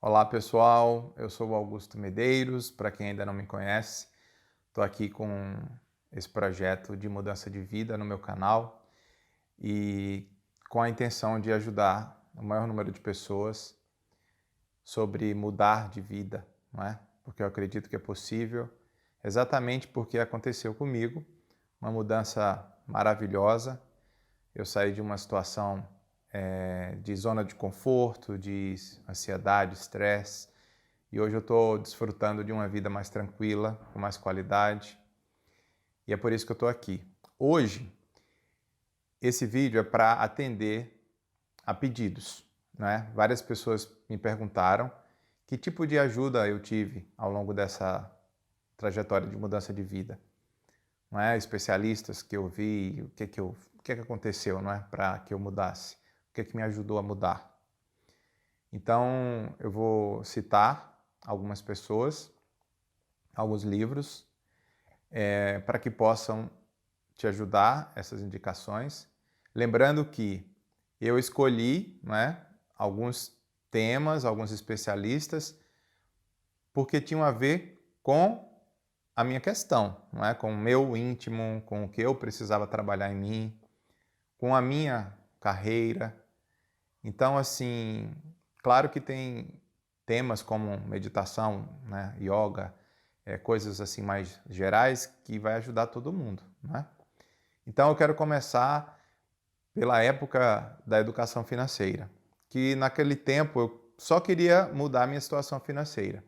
Olá pessoal, eu sou o Augusto Medeiros, para quem ainda não me conhece, estou aqui com esse projeto de mudança de vida no meu canal e com a intenção de ajudar o maior número de pessoas sobre mudar de vida, não é? Porque eu acredito que é possível, exatamente porque aconteceu comigo, uma mudança maravilhosa. Eu saí de uma situação de zona de conforto, de ansiedade, estresse, e hoje eu estou desfrutando de uma vida mais tranquila, com mais qualidade, e é por isso que eu estou aqui. Hoje, esse vídeo é para atender a pedidos, né? Várias pessoas me perguntaram que tipo de ajuda eu tive ao longo dessa trajetória de mudança de vida, não é? Especialistas que eu vi, o que aconteceu, não é, para que eu mudasse, o que me ajudou a mudar. Então, eu vou citar algumas pessoas, alguns livros, para que possam te ajudar, essas indicações. Lembrando que eu escolhi, né, alguns temas, alguns especialistas, porque tinham a ver com a minha questão, não é? Com o meu íntimo, com o que eu precisava trabalhar em mim, com a minha carreira. Então, assim, claro que tem temas como meditação, né, yoga, coisas assim mais gerais que vai ajudar todo mundo, né? Então, eu quero começar pela época da educação financeira, que naquele tempo eu só queria mudar a minha situação financeira,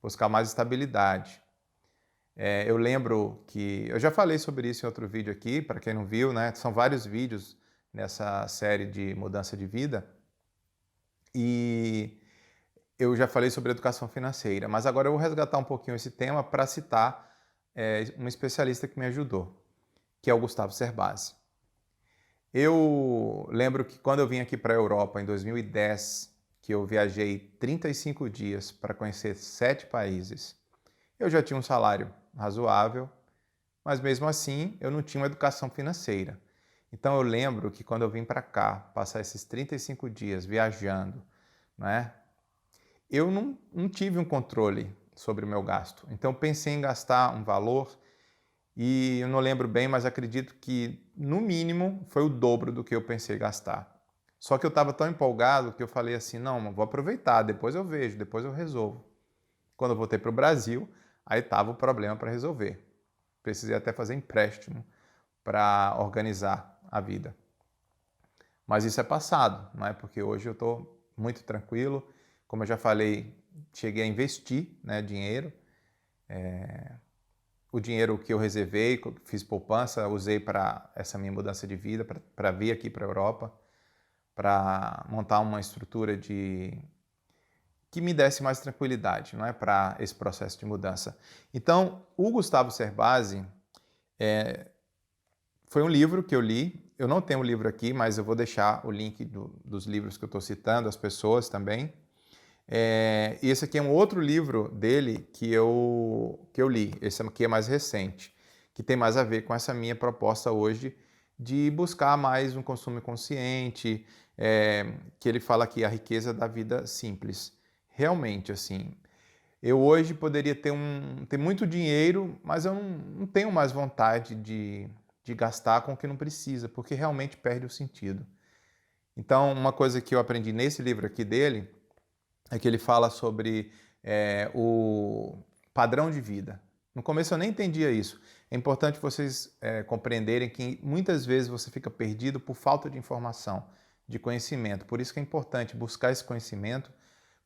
buscar mais estabilidade. Eu lembro que eu já falei sobre isso em outro vídeo aqui, para quem não viu, né? São vários vídeos nessa série de mudança de vida. E eu já falei sobre educação financeira, mas agora eu vou resgatar um pouquinho esse tema para citar um especialista que me ajudou, que é o Gustavo Cerbasi. Eu lembro que quando eu vim aqui para a Europa em 2010, que eu viajei 35 dias para conhecer 7 países, eu já tinha um salário razoável, mas mesmo assim eu não tinha uma educação financeira. Então eu lembro que quando eu vim para cá, passar esses 35 dias viajando, né, eu não tive um controle sobre o meu gasto. Então pensei em gastar um valor e eu não lembro bem, mas acredito que no mínimo foi o dobro do que eu pensei gastar. Só que eu estava tão empolgado que eu falei assim, não, vou aproveitar, depois eu vejo, depois eu resolvo. Quando eu voltei para o Brasil, aí estava o problema para resolver. Precisei até fazer empréstimo para organizar a vida. Mas isso é passado, não é? Porque hoje eu estou muito tranquilo. Como eu já falei, cheguei a investir, né, dinheiro. O dinheiro que eu reservei, fiz poupança, usei para essa minha mudança de vida, para vir aqui para a Europa, para montar uma estrutura que me desse mais tranquilidade, não é, para esse processo de mudança. Então, o Gustavo Cerbasi foi um livro que eu li. Eu não tenho o livro aqui, mas eu vou deixar o link dos livros que eu estou citando, as pessoas também. E esse aqui é um outro livro dele que eu li. Esse aqui é mais recente, que tem mais a ver com essa minha proposta hoje de buscar mais um consumo consciente, que ele fala aqui a riqueza da vida simples. Realmente, assim, eu hoje poderia ter muito dinheiro, mas eu não tenho mais vontade de gastar com o que não precisa, porque realmente perde o sentido. Então, uma coisa que eu aprendi nesse livro aqui dele é que ele fala sobre o padrão de vida. No começo eu nem entendia isso. É importante vocês compreenderem que muitas vezes você fica perdido por falta de informação, de conhecimento. Por isso que é importante buscar esse conhecimento,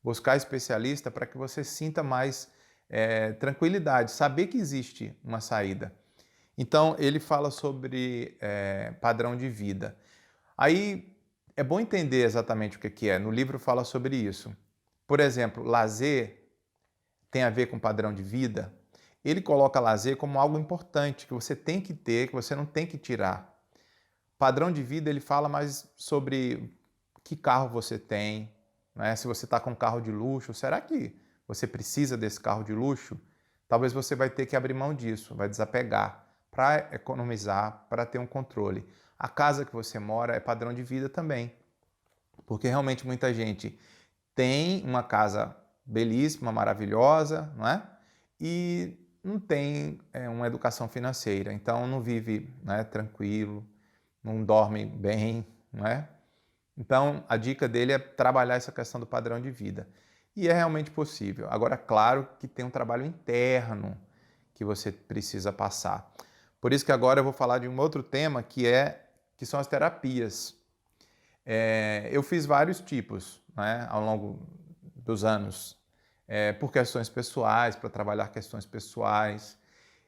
buscar especialista para que você sinta mais tranquilidade, saber que existe uma saída. Então ele fala sobre padrão de vida. Aí é bom entender exatamente o que é. No livro fala sobre isso. Por exemplo, lazer tem a ver com padrão de vida. Ele coloca lazer como algo importante que você tem que ter, que você não tem que tirar. Padrão de vida ele fala mais sobre que carro você tem, né? Se você está com um carro de luxo, será que você precisa desse carro de luxo? Talvez você vai ter que abrir mão disso, vai desapegar para economizar, para ter um controle. A casa que você mora é padrão de vida também, porque realmente muita gente tem uma casa belíssima, maravilhosa, não é? E não tem uma educação financeira, então não vive, né, tranquilo, não dorme bem, não é? Então a dica dele é trabalhar essa questão do padrão de vida. E é realmente possível. Agora, claro que tem um trabalho interno que você precisa passar. Por isso que agora eu vou falar de um outro tema que são as terapias. Eu fiz vários tipos, né, ao longo dos anos, por questões pessoais, para trabalhar questões pessoais.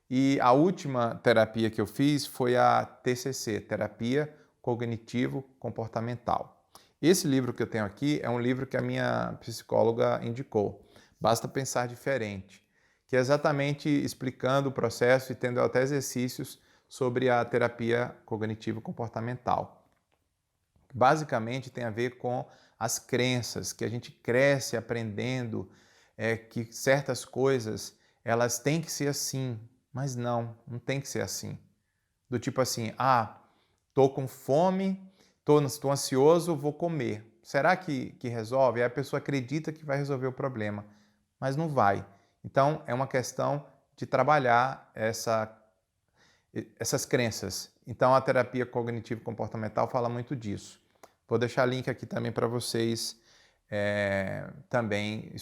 E a última terapia que eu fiz foi a TCC, Terapia Cognitivo-Comportamental. Esse livro que eu tenho aqui é um livro que a minha psicóloga indicou, Basta Pensar Diferente, que é exatamente explicando o processo e tendo até exercícios sobre a terapia cognitivo-comportamental. Basicamente tem a ver com as crenças, que a gente cresce aprendendo que certas coisas elas têm que ser assim, mas não tem que ser assim. Do tipo assim, tô com fome, tô ansioso, vou comer. Será que resolve? Aí a pessoa acredita que vai resolver o problema, mas não vai. Então é uma questão de trabalhar essas crenças. Então a terapia cognitivo-comportamental fala muito disso. Vou deixar link aqui também para vocês também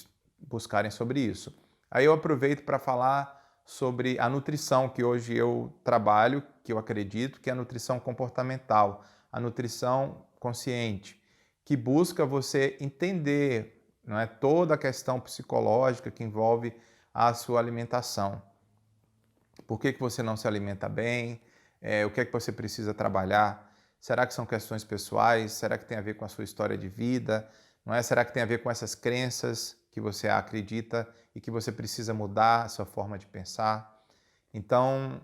buscarem sobre isso. Aí eu aproveito para falar sobre a nutrição que hoje eu trabalho, que eu acredito que é a nutrição comportamental, a nutrição consciente, que busca você entender, não é, toda a questão psicológica que envolve a sua alimentação. Por que você não se alimenta bem? O que é que você precisa trabalhar? Será que são questões pessoais? Será que tem a ver com a sua história de vida? Não é? Será que tem a ver com essas crenças que você acredita e que você precisa mudar a sua forma de pensar? Então,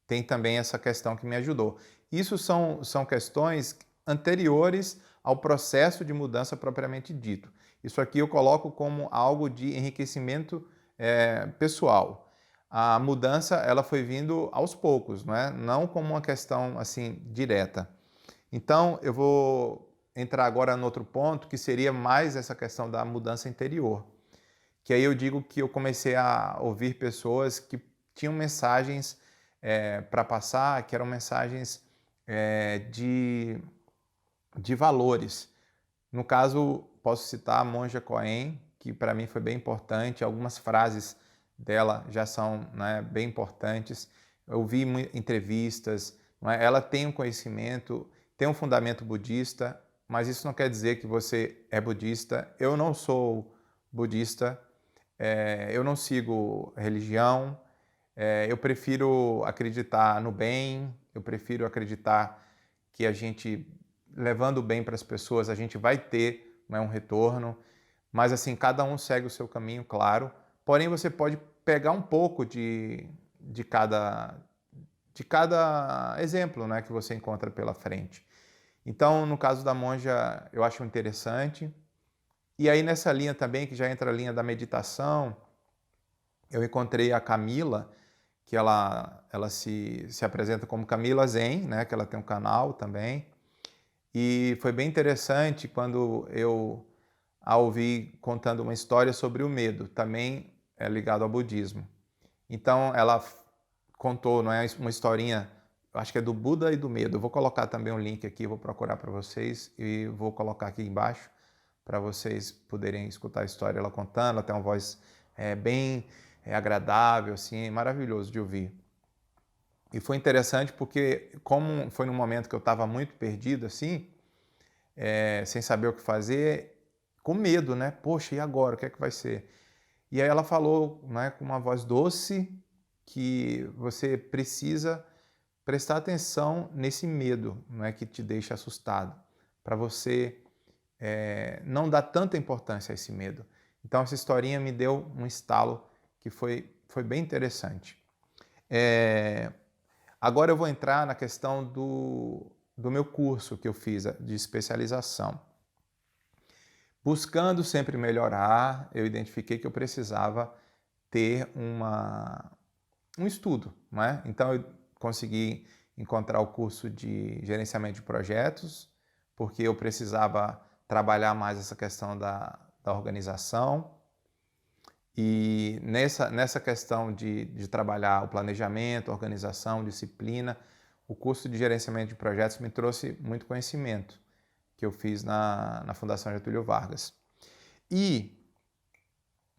tem também essa questão que me ajudou. Isso são questões anteriores ao processo de mudança propriamente dito. Isso aqui eu coloco como algo de enriquecimento pessoal. A mudança ela foi vindo aos poucos, não como uma questão assim direta. Então eu vou entrar agora no outro ponto, que seria mais essa questão da mudança interior. Que aí eu digo que eu comecei a ouvir pessoas que tinham mensagens para passar, que eram mensagens de valores. No caso, posso citar a Monja Coen, que para mim foi bem importante. Algumas frases dela já são, né, bem importantes. Eu vi entrevistas, não é? Ela tem um conhecimento, tem um fundamento budista, mas isso não quer dizer que você é budista. Eu não sou budista, eu não sigo religião, eu prefiro acreditar no bem, eu prefiro acreditar que a gente, levando o bem para as pessoas, a gente vai ter, né, um retorno. Mas assim, cada um segue o seu caminho, claro. Porém, você pode pegar um pouco de cada exemplo, né, que você encontra pela frente. Então, no caso da monja, eu acho interessante. E aí, nessa linha também, que já entra a linha da meditação, eu encontrei a Camila, que ela se apresenta como Camila Zen, né, que ela tem um canal também. E foi bem interessante quando eu a ouvi contando uma história sobre o medo, também é ligado ao budismo. Então ela contou, não é, uma historinha, acho que é do Buda e do medo. Eu vou colocar também um link aqui, vou procurar para vocês e vou colocar aqui embaixo para vocês poderem escutar a história ela contando. Ela tem uma voz bem agradável, assim, maravilhoso de ouvir. E foi interessante porque, como foi num momento que eu estava muito perdido, assim, sem saber o que fazer, com medo, né? Poxa, e agora? O que é que vai ser? E aí ela falou, né, com uma voz doce, que você precisa prestar atenção nesse medo, não é, que te deixa assustado, para você não dar tanta importância a esse medo. Então essa historinha me deu um estalo que foi bem interessante. Agora eu vou entrar na questão do meu curso que eu fiz de especialização. Buscando sempre melhorar, eu identifiquei que eu precisava ter um estudo, não é? Então eu consegui encontrar o curso de gerenciamento de projetos, porque eu precisava trabalhar mais essa questão da organização. E nessa questão de trabalhar o planejamento, organização, disciplina, o curso de gerenciamento de projetos me trouxe muito conhecimento que eu fiz na Fundação Getúlio Vargas. E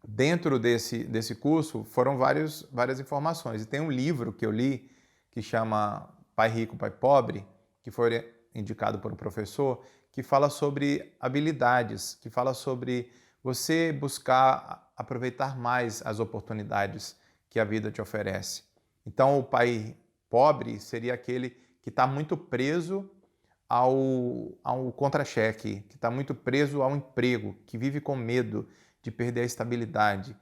dentro desse curso foram várias informações. E tem um livro que eu li que chama Pai Rico, Pai Pobre, que foi indicado por um professor, que fala sobre habilidades, que fala sobre você buscar aproveitar mais as oportunidades que a vida te oferece. Então, o pai pobre seria aquele que está muito preso ao contra-cheque, que está muito preso ao emprego, que vive com medo de perder a estabilidade.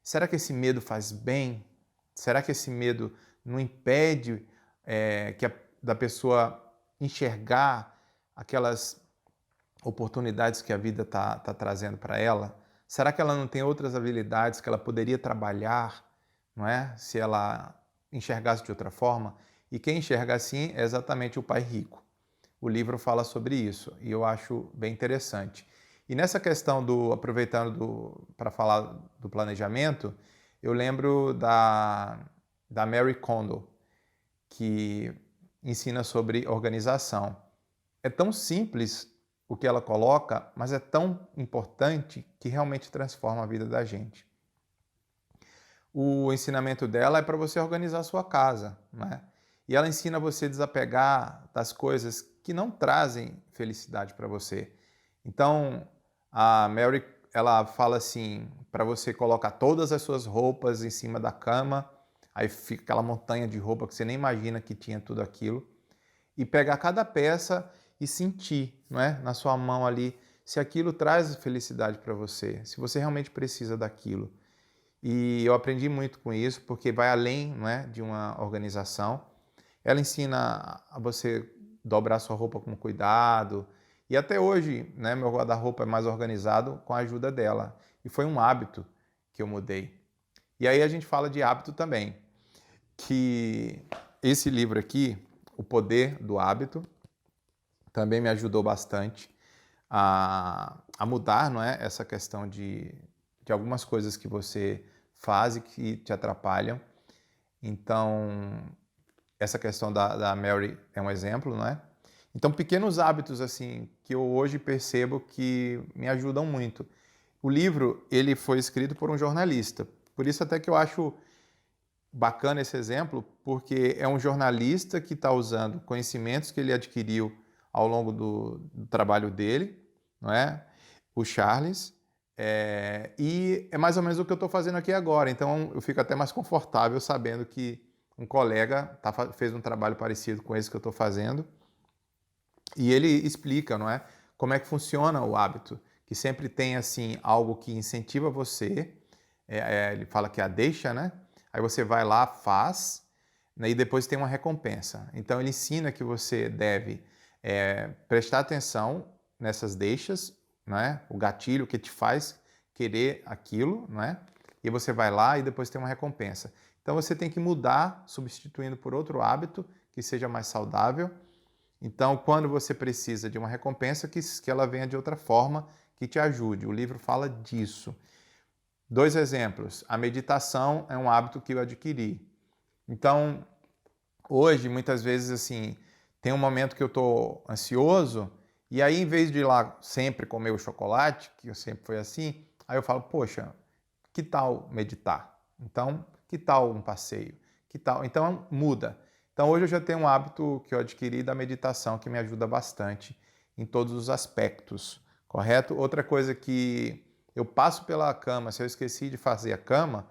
Será que esse medo faz bem? Será que esse medo não impede da pessoa enxergar aquelas oportunidades que a vida está trazendo para ela? Será que ela não tem outras habilidades que ela poderia trabalhar, não é? Se ela enxergasse de outra forma? E quem enxerga assim é exatamente o pai rico. O livro fala sobre isso e eu acho bem interessante. E nessa questão aproveitando para falar do planejamento, eu lembro da Marie Kondo, que ensina sobre organização. É tão simples o que ela coloca, mas é tão importante que realmente transforma a vida da gente. O ensinamento dela é para você organizar a sua casa, né? E ela ensina você a desapegar das coisas que não trazem felicidade para você. Então, a Mary, ela fala assim, para você colocar todas as suas roupas em cima da cama, aí fica aquela montanha de roupa que você nem imagina que tinha tudo aquilo, e pegar cada peça e sentir, não é, na sua mão ali, se aquilo traz felicidade para você, se você realmente precisa daquilo. E eu aprendi muito com isso, porque vai além, não é, de uma organização. Ela ensina a você dobrar sua roupa com cuidado. E até hoje, né, meu guarda-roupa é mais organizado com a ajuda dela. E foi um hábito que eu mudei. E aí a gente fala de hábito também, que esse livro aqui, O Poder do Hábito, também me ajudou bastante a mudar, não é, essa questão de algumas coisas que você faz e que te atrapalham. Então, essa questão da Mary é um exemplo, não é? Então, pequenos hábitos assim que eu hoje percebo que me ajudam muito. O livro, ele foi escrito por um jornalista. Por isso até que eu acho bacana esse exemplo, porque é um jornalista que está usando conhecimentos que ele adquiriu ao longo do trabalho dele, não é? O Charles, e é mais ou menos o que eu estou fazendo aqui agora. Então eu fico até mais confortável sabendo que um colega fez um trabalho parecido com esse que eu estou fazendo, e ele explica, não é, como é que funciona o hábito, que sempre tem assim algo que incentiva você. Ele fala que é a deixa, né? Aí você vai lá, faz, né, e depois tem uma recompensa. Então ele ensina que você deve prestar atenção nessas deixas, né? O gatilho que te faz querer aquilo, né? E você vai lá e depois tem uma recompensa. Então você tem que mudar, substituindo por outro hábito que seja mais saudável. Então, quando você precisa de uma recompensa, que ela venha de outra forma, que te ajude. O livro fala disso. 2 exemplos. A meditação é um hábito que eu adquiri. Então, hoje, muitas vezes, assim, tem um momento que eu estou ansioso, e aí, em vez de ir lá sempre comer o chocolate, que eu sempre foi assim, aí eu falo, poxa, que tal meditar? Então, que tal um passeio? Que tal? Então, muda. Então, hoje eu já tenho um hábito que eu adquiri da meditação, que me ajuda bastante em todos os aspectos, correto? Outra coisa que eu passo pela cama, se eu esqueci de fazer a cama,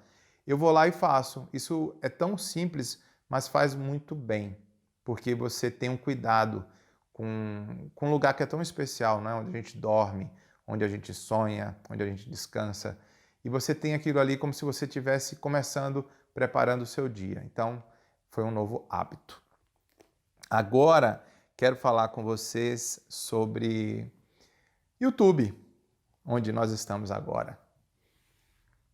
eu vou lá e faço. Isso é tão simples, mas faz muito bem, porque você tem um cuidado com um lugar que é tão especial, né? Onde a gente dorme, onde a gente sonha, onde a gente descansa. E você tem aquilo ali como se você estivesse começando, preparando o seu dia. Então, foi um novo hábito. Agora, quero falar com vocês sobre YouTube, onde nós estamos agora.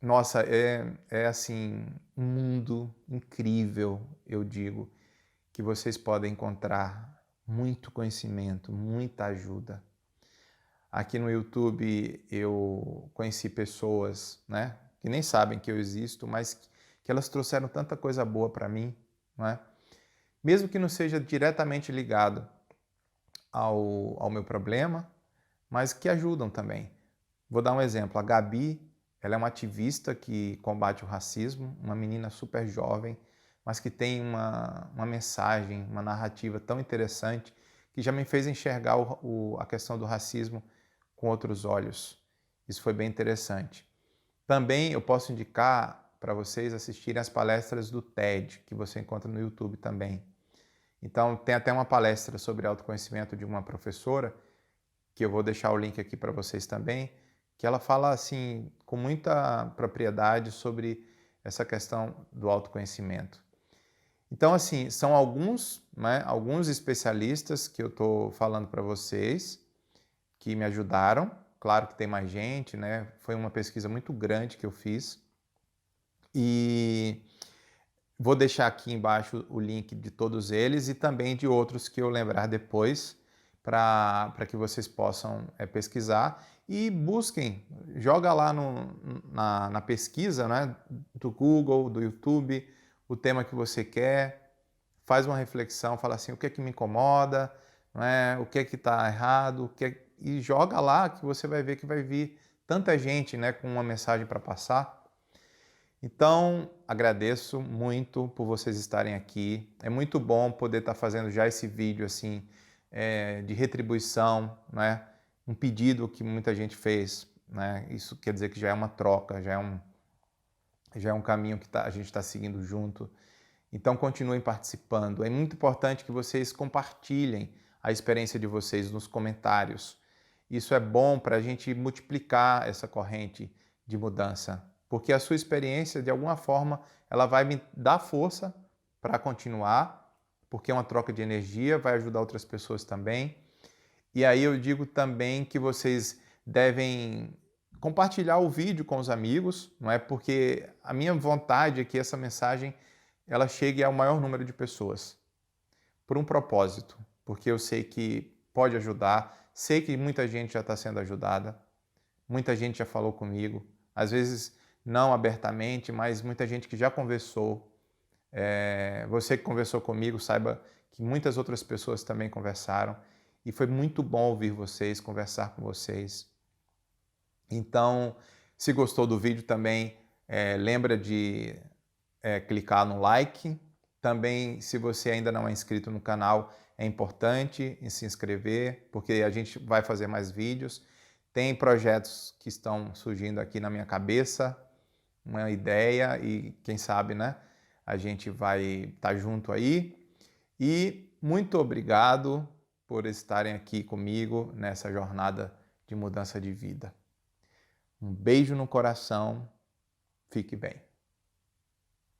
Nossa, é assim, um mundo incrível, eu digo, que vocês podem encontrar muito conhecimento, muita ajuda. Aqui no YouTube eu conheci pessoas, né, que nem sabem que eu existo, mas que elas trouxeram tanta coisa boa para mim, não é? Mesmo que não seja diretamente ligado ao meu problema, mas que ajudam também. Vou dar um exemplo. A Gabi, ela é uma ativista que combate o racismo, uma menina super jovem, mas que tem uma mensagem, uma narrativa tão interessante que já me fez enxergar a questão do racismo com outros olhos. Isso foi bem interessante. Também eu posso indicar para vocês assistirem as palestras do TED, que você encontra no YouTube também. Então, tem até uma palestra sobre autoconhecimento de uma professora, que eu vou deixar o link aqui para vocês também, que ela fala assim com muita propriedade sobre essa questão do autoconhecimento. Então, assim, são alguns, né, alguns especialistas que eu estou falando para vocês, que me ajudaram. Claro que tem mais gente, né? Foi uma pesquisa muito grande que eu fiz. E vou deixar aqui embaixo o link de todos eles e também de outros que eu lembrar depois, para que vocês possam pesquisar e busquem, joga lá na pesquisa, né, do Google, do YouTube, o tema que você quer, faz uma reflexão, fala assim, o que é que me incomoda, né, o que é que está errado, e joga lá que você vai ver que vai vir tanta gente, né, com uma mensagem para passar. Então, agradeço muito por vocês estarem aqui. É muito bom poder estar fazendo já esse vídeo assim de retribuição, né? Um pedido que muita gente fez, né? Isso quer dizer que já é uma troca, já é um caminho que a gente está seguindo junto. Então, continuem participando. É muito importante que vocês compartilhem a experiência de vocês nos comentários. Isso é bom para a gente multiplicar essa corrente de mudança, porque a sua experiência, de alguma forma, ela vai me dar força para continuar, porque é uma troca de energia, vai ajudar outras pessoas também. E aí eu digo também que vocês devem compartilhar o vídeo com os amigos, não é? Porque a minha vontade é que essa mensagem ela chegue ao maior número de pessoas, por um propósito, porque eu sei que pode ajudar, sei que muita gente já está sendo ajudada, muita gente já falou comigo, às vezes não abertamente, mas muita gente que já conversou. Você que conversou comigo, saiba que muitas outras pessoas também conversaram e foi muito bom ouvir vocês, conversar com vocês. Então, se gostou do vídeo também, lembra de clicar no like. Também, se você ainda não é inscrito no canal, é importante se inscrever, porque a gente vai fazer mais vídeos. Tem projetos que estão surgindo aqui na minha cabeça, uma ideia e quem sabe, né, a gente vai estar junto aí. E muito obrigado por estarem aqui comigo nessa jornada de mudança de vida. Um beijo no coração, fique bem.